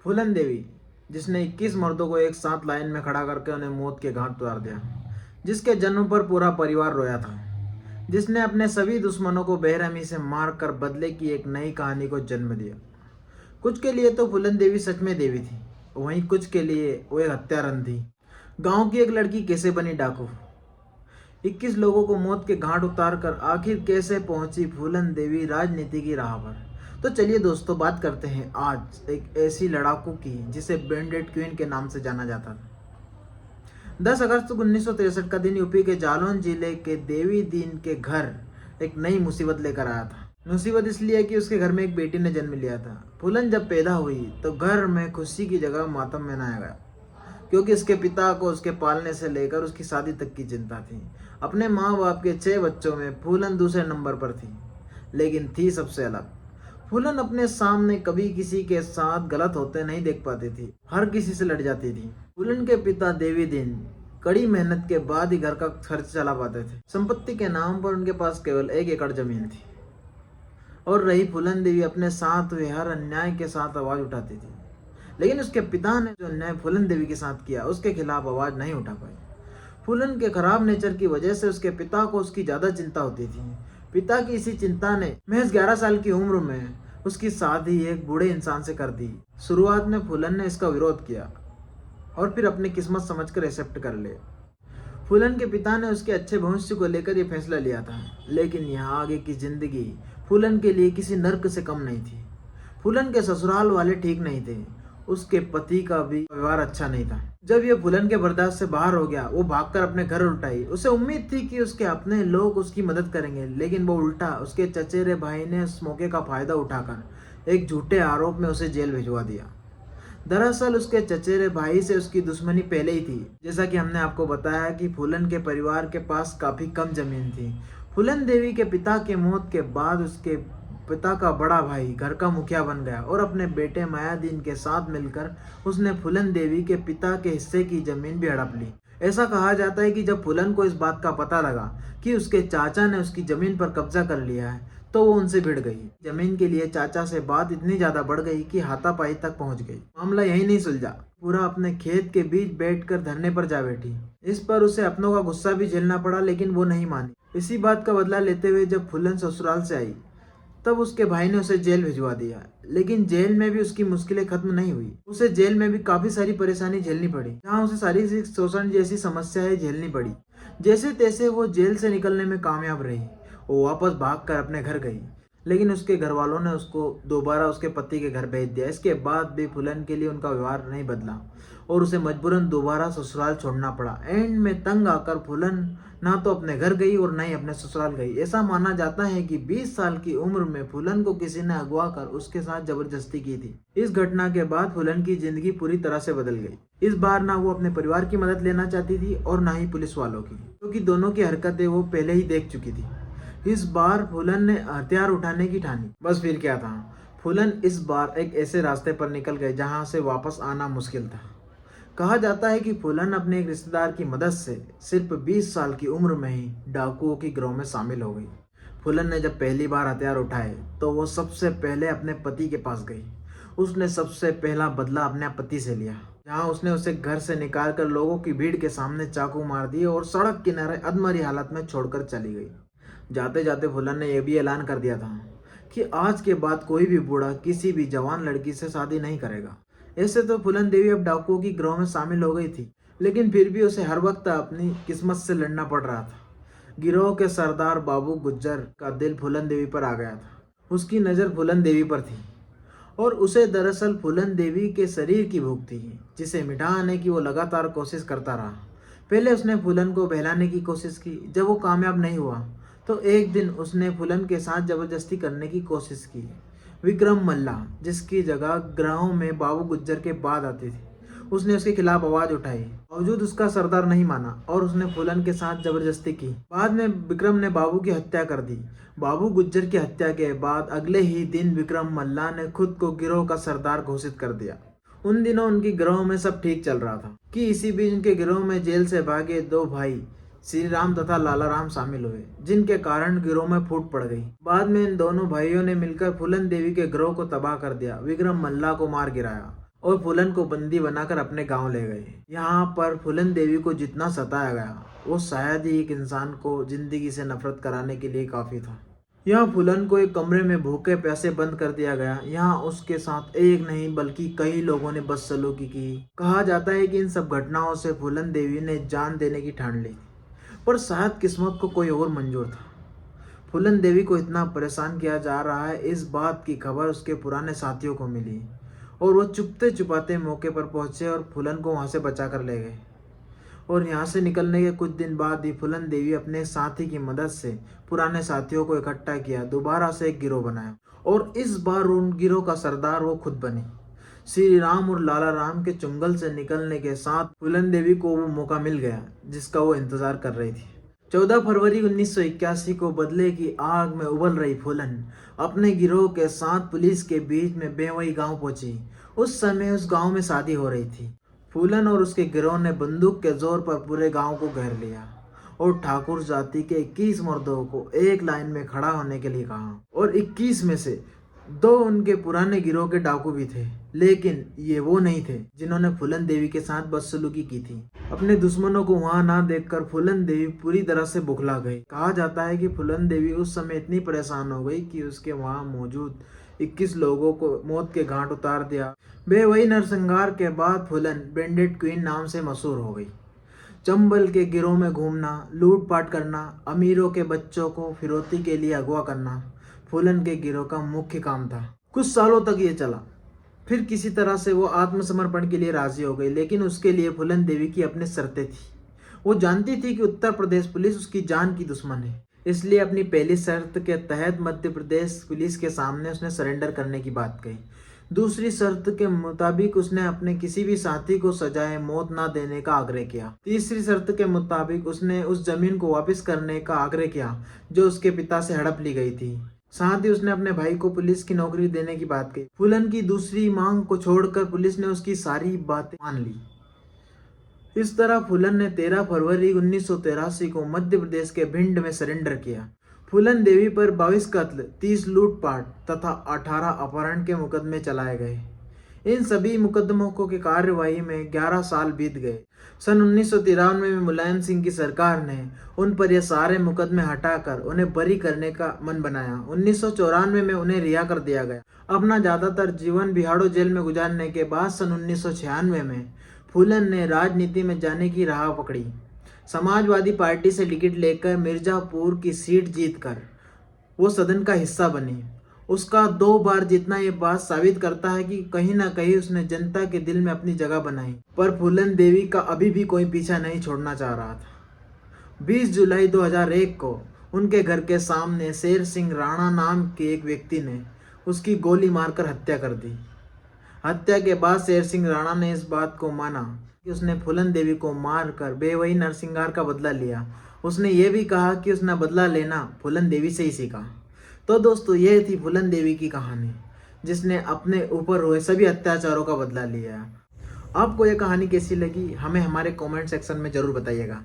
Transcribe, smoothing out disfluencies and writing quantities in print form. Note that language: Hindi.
फूलन देवी, जिसने 21 मर्दों को एक साथ लाइन में खड़ा करके उन्हें मौत के घाट उतार दिया, जिसके जन्म पर पूरा परिवार रोया था, जिसने अपने सभी दुश्मनों को बेरहमी से मार कर बदले की एक नई कहानी को जन्म दिया। कुछ के लिए तो फूलन देवी सच में देवी थी, वहीं कुछ के लिए वो एक हत्यारन थी। गांव की एक लड़की कैसे बनी डाकू? 21 लोगों को मौत के घाट उतार कर आखिर कैसे पहुंची फूलन देवी राजनीति की राह पर? तो चलिए दोस्तों, बात करते हैं आज एक ऐसी लड़ाकू की जिसे बैंडेड क्वीन के नाम से जाना जाता था। 10 अगस्त 1963 का दिन यूपी के जालौन जिले के देवी दीन के घर एक नई मुसीबत लेकर आया था। मुसीबत इसलिए कि उसके घर में एक बेटी ने जन्म लिया था। फूलन जब पैदा हुई तो घर में खुशी की जगह मातम मनाया गया, क्योंकि उसके पिता को उसके पालने से लेकर उसकी शादी तक की चिंता थी। अपने माँ बाप के 6 बच्चों में फूलन दूसरे नंबर पर थी, लेकिन थी सबसे अलग। फूलन अपने सामने कभी किसी के साथ गलत होते नहीं देख पाती थी, हर किसी से लड़ जाती थी। फूलन के पिता देवी दिन कड़ी मेहनत के बाद ही घर का खर्च चला पाते थे। संपत्ति के नाम पर उनके पास केवल 1 एकड़ जमीन थी, और रही फूलन देवी अपने साथ हुए हर अन्याय के साथ आवाज उठाती थी। लेकिन उसके पिता ने जो अन्याय फूलन देवी के साथ किया, उसके खिलाफ आवाज नहीं उठा पाई। फूलन के खराब नेचर की वजह से उसके पिता को उसकी ज्यादा चिंता होती थी। पिता की इसी चिंता ने महज 11 साल की उम्र में उसकी शादी एक बूढ़े इंसान से कर दी। शुरुआत में फूलन ने इसका विरोध किया और फिर अपनी किस्मत समझकर एक्सेप्ट कर ले। फूलन के पिता ने उसके अच्छे भविष्य को लेकर यह फैसला लिया था, लेकिन यहाँ आगे की जिंदगी फूलन के लिए किसी नर्क से कम नहीं थी। फूलन के ससुराल वाले ठीक नहीं थे, उसके पति का भी व्यवहार अच्छा नहीं था। जब यह फूलन के बर्दाश्त से बाहर हो गया, वो भागकर अपने घर उल्टा आई। उसे उम्मीद थी कि उसके अपने लोग उसकी मदद करेंगे, लेकिन वो उल्टा उसके चचेरे भाई ने उस मौके का फायदा उठाकर एक झूठे आरोप में उसे जेल भिजवा दिया। दरअसल उसके चचेरे भाई से उसकी दुश्मनी पहले ही थी। जैसा कि हमने आपको बताया कि फूलन के परिवार के पास काफी कम जमीन थी। फूलन देवी के पिता के मौत के बाद उसके पिता का बड़ा भाई घर का मुखिया बन गया और अपने बेटे मायादीन के साथ मिलकर उसने फूलन देवी के पिता के हिस्से की जमीन भी हड़प ली। ऐसा कहा जाता है कि जब फूलन को इस बात का पता लगा कि उसके चाचा ने उसकी जमीन पर कब्जा कर लिया है, तो वो उनसे भिड़ गई। जमीन के लिए चाचा से बात इतनी ज्यादा बढ़ गई कि हाथापाई तक पहुंच गई। मामला यही नहीं सुलझा, पूरा अपने खेत के बीच बैठकर धरने पर जा बैठी। इस पर उसे अपनों का गुस्सा भी झेलना पड़ा, लेकिन वो नहीं मानी। इसी बात का बदला लेते हुए जब फूलन ससुराल से आई, तब उसके भाई ने उसे जेल भिजवा दिया। लेकिन जेल में भी उसकी मुश्किलें खत्म नहीं हुई। उसे जेल में भी काफी सारी परेशानी झेलनी पड़ी, जहाँ उसे शारीरिक शोषण जैसी समस्याएं झेलनी पड़ी। जैसे तैसे वो जेल से निकलने में कामयाब रही। वो वापस भागकर अपने घर गई, लेकिन उसके घर वालों ने उसको दोबारा उसके पति के घर भेज दिया। इसके बाद भी फूलन के लिए उनका व्यवहार नहीं बदला और उसे मजबूरन दोबारा ससुराल छोड़ना पड़ा। एंड में तंग आकर फूलन ना तो अपने घर गई और ना ही अपने ससुराल गई। ऐसा माना जाता है कि 20 साल की उम्र में फूलन को किसी ने अगवा कर उसके साथ जबरदस्ती की थी। इस घटना के बाद फूलन की जिंदगी पूरी तरह से बदल गई। इस बार ना वो अपने परिवार की मदद लेना चाहती थी और ना ही पुलिस वालों की, क्योंकि दोनों की हरकतें वो पहले ही देख चुकी थी। इस बार फूलन ने हथियार उठाने की ठानी। बस फिर क्या था, फूलन इस बार एक ऐसे रास्ते पर निकल गए जहां से वापस आना मुश्किल था। कहा जाता है कि फूलन अपने एक रिश्तेदार की मदद से सिर्फ 20 साल की उम्र में ही डाकुओं की गिरोह में शामिल हो गई। फूलन ने जब पहली बार हथियार उठाए तो वो सबसे पहले अपने पति के पास गई। उसने सबसे पहला बदला अपने पति से लिया, जहां उसने उसे घर से निकालकर लोगों की भीड़ के सामने चाकू मार दिए और सड़क किनारे अधमरी हालत में छोड़कर चली गई। जाते जाते फूलन ने यह भी ऐलान कर दिया था कि आज के बाद कोई भी बूढ़ा किसी भी जवान लड़की से शादी नहीं करेगा। ऐसे तो फूलन देवी अब डाकुओं की गिरोह में शामिल हो गई थी, लेकिन फिर भी उसे हर वक्त अपनी किस्मत से लड़ना पड़ रहा था। गिरोह के सरदार बाबू गुज्जर का दिल फूलन देवी पर आ गया था। उसकी नज़र फूलन देवी पर थी और उसे दरअसल फूलन देवी के शरीर की भूख थी, जिसे मिटाने की वो लगातार कोशिश करता रहा। पहले उसने फूलन को बहलाने की कोशिश की। जब वो कामयाब नहीं हुआ तो एक दिन उसने फूलन के साथ जबरदस्ती करने की कोशिश की। विक्रम मल्ला, जिसकी जगह गांव में बाबू गुज्जर के बाद आती थी, उसने उसके खिलाफ आवाज उठाई। बावजूद उसका सरदार नहीं माना और उसने फूलन के साथ जबरदस्ती की। बाद में विक्रम ने बाबू की हत्या कर दी। बाबू गुज्जर की हत्या के बाद अगले ही दिन विक्रम मल्ला ने खुद को गिरोह का सरदार घोषित कर दिया। उन दिनों उनकी गिरोह में सब ठीक चल रहा था कि इसी बीच उनके गिरोह में जेल से भागे 2 भाई श्री राम तथा लाला राम शामिल हुए, जिनके कारण गिरोह में फूट पड़ गई। बाद में इन दोनों भाइयों ने मिलकर फूलन देवी के गिरोह को तबाह कर दिया। विक्रम मल्ला को मार गिराया और फूलन को बंदी बनाकर अपने गांव ले गए। यहाँ पर फूलन देवी को जितना सताया गया वो शायद ही एक इंसान को जिंदगी से नफरत कराने के लिए काफी था। यहाँ फूलन को एक कमरे में भूखे प्यासे बंद कर दिया गया। यहाँ उसके साथ एक नहीं बल्कि कई लोगों ने बदसलूकी की। कहा जाता है कि इन सब घटनाओं से फूलन देवी ने जान देने की ठान ली, पर शायद किस्मत को कोई और मंजूर था। फूलन देवी को इतना परेशान किया जा रहा है, इस बात की खबर उसके पुराने साथियों को मिली और वो चुपते चुपाते मौके पर पहुंचे और फूलन को वहां से बचा कर ले गए। और यहाँ से निकलने के कुछ दिन बाद ही फूलन देवी अपने साथी की मदद से पुराने साथियों को इकट्ठा किया, दोबारा से एक गिरोह बनाया और इस बार उन गिरोह का सरदार वो खुद बनी। श्री राम और लाला राम के चुंगल से निकलने के साथ फूलन देवी को वो मौका मिल गया जिसका वो इंतजार कर रही थी। 14 फरवरी 1981 को बदले की आग में उबल रही फूलन अपने गिरोह के साथ पुलिस के बीच में बेवई गांव पहुंची। उस समय उस गांव में शादी हो रही थी। फूलन और उसके गिरोह ने बंदूक के जोर पर पूरे गांव को घेर लिया और ठाकुर जाति के 21 मर्दों को एक लाइन में खड़ा होने के लिए कहा और 21 में से 2 उनके पुराने गिरोह के डाकू भी थे, लेकिन ये वो नहीं थे जिन्होंने फूलन देवी के साथ बदसलूकी की थी। अपने दुश्मनों को वहां ना देखकर फूलन देवी पूरी तरह से बुखला गई। कहा जाता है कि फूलन देवी उस समय इतनी परेशान हो गई कि उसके वहां मौजूद 21 लोगों को मौत के घाट उतार दिया। बेवही नरसंहार के बाद फूलन बैंडेड क्वीन नाम से मशहूर हो गई। चंबल के गिरोह में घूमना, लूटपाट करना, अमीरों के बच्चों को फिरौती के लिए अगवा करना फूलन के गिरोह का मुख्य काम था। कुछ सालों तक ये चला, फिर किसी तरह से वो आत्मसमर्पण के लिए राजी हो गई, लेकिन उसके लिए फूलन देवी की अपनी शर्तें थी। वो जानती थी कि उत्तर प्रदेश पुलिस उसकी जान की दुश्मन है, इसलिए अपनी पहली शर्त के तहत मध्य प्रदेश पुलिस के सामने उसने सरेंडर करने की बात कही। दूसरी शर्त के मुताबिक उसने अपने किसी भी साथी को सजाए मौत ना देने का आग्रह किया। तीसरी शर्त के मुताबिक उसने उस जमीन को वापस करने का आग्रह किया जो उसके पिता से हड़प ली गई थी। साथ ही उसने अपने भाई को पुलिस की नौकरी देने की बात कही। फूलन की दूसरी मांग को छोड़कर पुलिस ने उसकी सारी बातें मान ली। इस तरह फूलन ने 13 फरवरी 1983 को मध्य प्रदेश के भिंड में सरेंडर किया। फूलन देवी पर 22 कत्ल, 30 लूटपाट तथा 18 अपहरण के मुकदमे चलाए गए। इन सभी मुकदमों को की कार्यवाही में 11 साल बीत गए। सन 1993 में मुलायम सिंह की सरकार ने उन पर ये सारे मुकदमे हटाकर उन्हें बरी करने का मन बनाया। 1994 में उन्हें रिहा कर दिया गया। अपना ज्यादातर जीवन बिहाड़ो जेल में गुजारने के बाद सन 1996 में फूलन ने राजनीति में जाने की राह पकड़ी। समाजवादी पार्टी से टिकट लेकर मिर्जापुर की सीट जीतकर वो सदन का हिस्सा बनी। उसका 2 बार जीतना ये बात साबित करता है कि कहीं ना कहीं उसने जनता के दिल में अपनी जगह बनाई। पर फूलन देवी का अभी भी कोई पीछा नहीं छोड़ना चाह रहा था। 20 जुलाई 2001 को उनके घर के सामने शेर सिंह राणा नाम के एक व्यक्ति ने उसकी गोली मारकर हत्या कर दी। हत्या के बाद शेर सिंह राणा ने इस बात को माना कि उसने फूलन देवी को मारकर बेवही नरसंहार का बदला लिया। उसने ये भी कहा कि उसने बदला लेना फूलन देवी से ही सीखा। तो दोस्तों, ये थी फूलन देवी की कहानी जिसने अपने ऊपर हुए सभी अत्याचारों का बदला लिया। आपको ये कहानी कैसी लगी हमें हमारे कमेंट सेक्शन में जरूर बताइएगा।